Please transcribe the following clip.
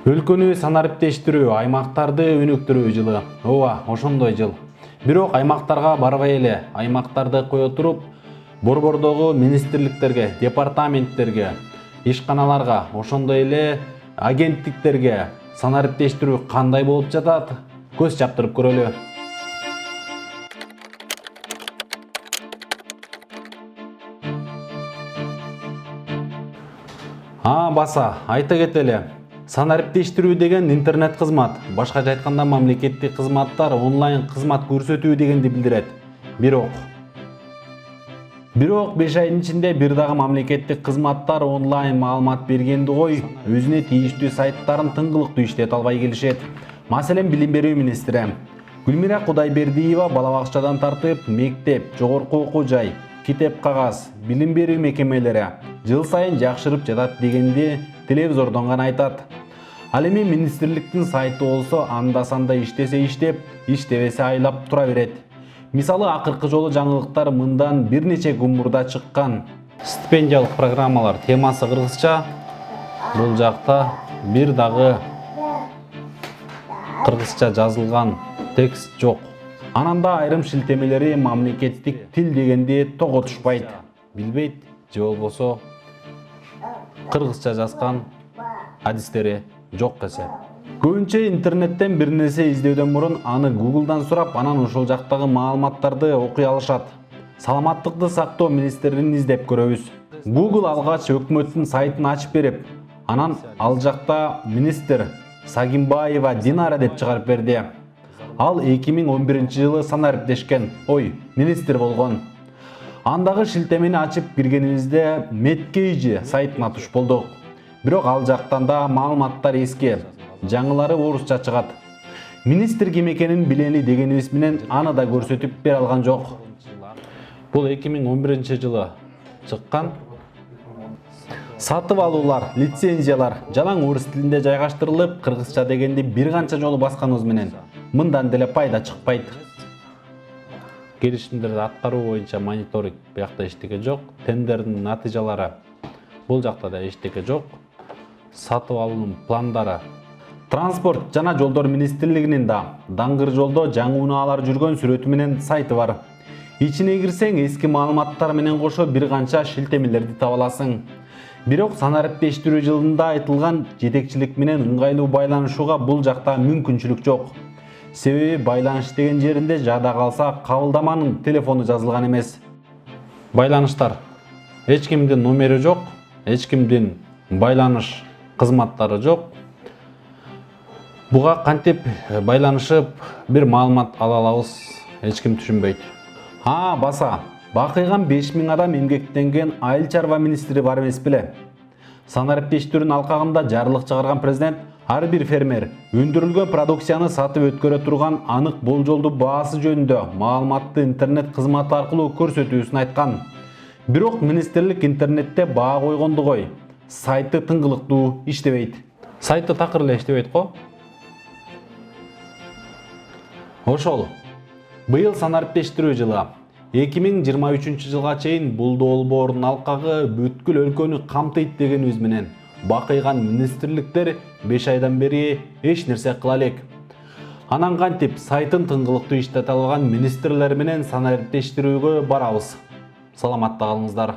Өлкөнү санариптештирүү, аймактарды өнүктүрүү жылы. Ооба, ошондой жыл. Бирок аймактарга барбай эле, аймактарды кое туруп, борбордогу министрликтерге, департаменттерге, ишканаларга, ошондой эле агенттиктерге санариптештирүү кандай болуп жатат? Көз чаптырып көрөлү. Баса, айта кетели. Санариптештирүү деген интернет кызмат, башкача айтканда мамлекеттик кызматтар онлайн кызмат көрсөтүү дегенди билдирет. Бирок 5 айдын ичинде бир дагы мамлекеттик кызматтар онлайн маалымат бергенди кой, өзүнө тийиштүү сайттарын тыңгылыктуу иштете албай келишет. Маселен, Билим берүү министри Гүлмира Кудайбердиева балабакчадан тартып, мектеп, жогорку окуу жай, китеп кагаз, билим берүү мекемелери жыл сайын жакшырып жатат дегенди телевизордон гана айтат. Ал эми министрликтин сайты болсо анда-санда иштесе иштеп, иштебесе айлап тура берет. Мисалы, акыркы жолу жаңылыктар мындан бир нече күн мурда чыккан. Стипендиялык программалар темасы кыргызча. Бул жакта бир дагы кыргызча жазылган текст жок. Анан да айрым шилтемелери мамлекеттик тил дегенди тоготушпайт. Билбейт, же болбосо кыргызча жазган адистери жок эсеп. Көбүнчө интернеттен бир нерсе издөөдөн мурун аны Google'дан сурап, анан ошол жактагы маалыматтарды окуй алышат. Саламаттыкты сактоо министрлигин издеп көрөбүз. Google алгач өкмөттүн сайтын ачып берип, анан ал жакта министр Сагимбаева Динара деп чыгарып берди. Ал 2011-жылы санариптешкен, министр болгон. Андагы шилтемени ачып киргенибизде Медкейджи сайтына туш болдук. Бирок ал жактан да маалыматтар эски, жаңылары орусча чыгат. Министр ким экенин билени дегенибиз менен аны да көрсөтүп бере алган жок. Бул 2011-жылы чыккан. Сатып алуулар, лицензиялар жалаң орус тилинде жайгаштырылып, кыргызча дегенди бир канча жолу басканыбыз менен мындан деле пайда чыкпайт. Келишимдерди аткаруу боюнча мониторинг биякта эчтеке жок, тендердин натыйжалары бул жакта да эчтеке жок. Сатып алуунун пландары. Транспорт жана жолдор министрлигинин да Даңгыр жолдо жаңы унаалар жүргөн сүрөтү менен сайты бар. Ичине кирсең, эски маалыматтар менен кошо бир канча шилтемелерди таба аласың. Бирок санариптештирүү жылында айтылган жетекчилик менен ыңгайлуу байланышууга бул жакта мүмкүнчүлүк жок. Себеби байланыш деген жеринде жада калса кабылдаманын телефону жазылган эмес. Байланыштар. Эч кимдин номери жок, эч кимдин байланыш кызматтары жок. Буга кантип байланышып бир маалымат ала алабыз, эч ким түшүнбөйт. Баса, бакыйган 5000 адам эмгектенген айыл чарба министри бар эмес беле? Санариптештирүүнүн алкагында жарлык чыгарган президент ар бир фермер өндүрүлгөн продукцияны сатып өткөрө турган анык болжолдуу баасы жөнүндө маалыматты интернет кызматы аркылуу көрсөтүүсүн айткан. Бирок министрлик интернетте баа койгонду кой, сайты тыңгылыктуу иштебейт. Сайты такыр эле иштебейт го. Ошол. Быйыл санариптештирүү жылы 2023-жылга чейин бул долбоордун алкагы бүткүл өлкөнү камтыйт дегенибиз менен бакыйган министрликтер 5 айдан бери эч нерсе кыла элек. Анан кантип сайтын тыңгылыктуу иштете алган министрлер менен санариптештирүүгө барабыз. Саламатта калыңыздар.